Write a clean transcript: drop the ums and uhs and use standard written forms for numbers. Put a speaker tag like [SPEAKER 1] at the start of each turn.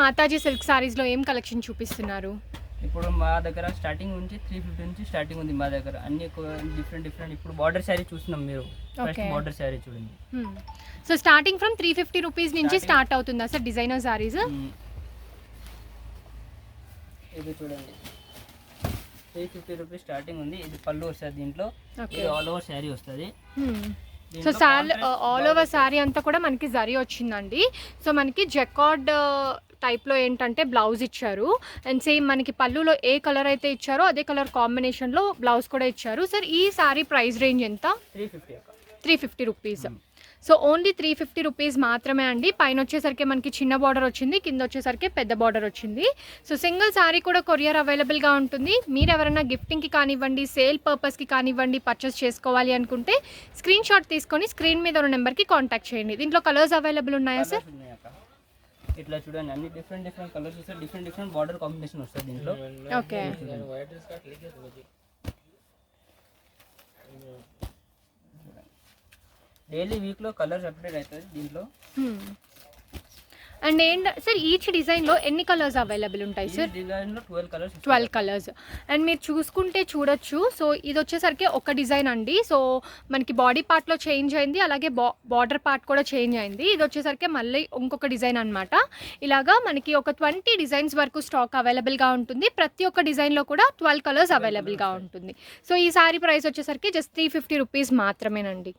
[SPEAKER 1] Mataji silk సారీస్లో ఏం collection చూపిస్తున్నారు?
[SPEAKER 2] ఇప్పుడు మా దగ్గర స్టార్టింగ్ నుంచి 350 నుంచి స్టార్టింగ్ ఉంది మా దగ్గర. అన్ని డిఫరెంట్ ఇప్పుడు బార్డర్ శారీ చూస్తున్నాం మీరు. ఫస్ట్ బార్డర్ శారీ చూడండి.
[SPEAKER 1] సో స్టార్టింగ్ ఫ్రమ్ 350 రూపీస్ నుంచి స్టార్ట్ అవుతుందా సార్ డిజైనర్ సారీస్?
[SPEAKER 2] ఇది చూడండి 350 రూపీస్ స్టార్టింగ్ ఉంది. ఇది పళ్ళు వస్తుంది, దీంట్లో ఇది ఆల్ ఓవర్ శారీ వస్తుంది.
[SPEAKER 1] సో ఆల్ ఓవర్ శారీ అంతా కూడా మనకి జరీ వచ్చిందండి. సో మనకి జకార్డ్ టైప్లో ఏంటంటే బ్లౌజ్ ఇచ్చారు అండ్ సేమ్ మనకి పళ్ళులో ఏ కలర్ అయితే ఇచ్చారో అదే కలర్ కాంబినేషన్లో బ్లౌజ్ కూడా ఇచ్చారు. సార్ ఈ శారీ ప్రైస్ రేంజ్ ఎంత? 350 రూపీస్. సో ఓన్లీ 350 రూపీస్ మాత్రమే అండి. పైన వచ్చేసరికి మనకి చిన్న బార్డర్ వచ్చింది, కింద వచ్చేసరికి పెద్ద బార్డర్ వచ్చింది. సో సింగిల్ శారీ కూడా కొరియర్ అవైలబుల్గా ఉంటుంది. మీరు ఎవరైనా గిఫ్టింగ్కి కానివ్వండి, సేల్ పర్పస్కి కానివ్వండి పర్చేస్ చేసుకోవాలి అనుకుంటే స్క్రీన్ షాట్ తీసుకొని స్క్రీన్ మీద ఉన్న నెంబర్కి కాంటాక్ట్ చేయండి. దీంట్లో కలర్స్ అవైలబుల్ ఉన్నాయా సార్?
[SPEAKER 2] ఇట్లా చూడండి, అన్ని డిఫరెంట్ కలర్స్ వస్తాయి, డిఫరెంట్ బార్డర్ కాంబినేషన్ వస్తుంది దీంట్లో.
[SPEAKER 1] ఓకే,
[SPEAKER 2] డైలీ వీక్లో కలర్స్ అప్డేట్ అవుతుంది దీంట్లో.
[SPEAKER 1] అండ్ సార్ ఈచ్ డిజైన్లో ఎన్ని కలర్స్ అవైలబుల్ ఉంటాయి సార్?
[SPEAKER 2] డిజైన్లో
[SPEAKER 1] 12 కలర్స్. అండ్ మీరు చూడొచ్చు. సో ఇది వచ్చేసరికి ఒక డిజైన్ అండి. సో మనకి బాడీ పార్ట్లో చేంజ్ అయింది, అలాగే బార్డర్ పార్ట్ కూడా చేంజ్ అయింది. ఇది వచ్చేసరికి మళ్ళీ ఇంకొక డిజైన్ అనమాట. ఇలాగా మనకి ఒక 20 డిజైన్స్ వరకు స్టాక్ అవైలబుల్గా ఉంటుంది. ప్రతి ఒక్క డిజైన్లో కూడా 12 కలర్స్ అవైలబుల్గా ఉంటుంది. సో ఈ సారీ ప్రైస్ వచ్చేసరికి జస్ట్ 350 రూపీస్ మాత్రమేనండి.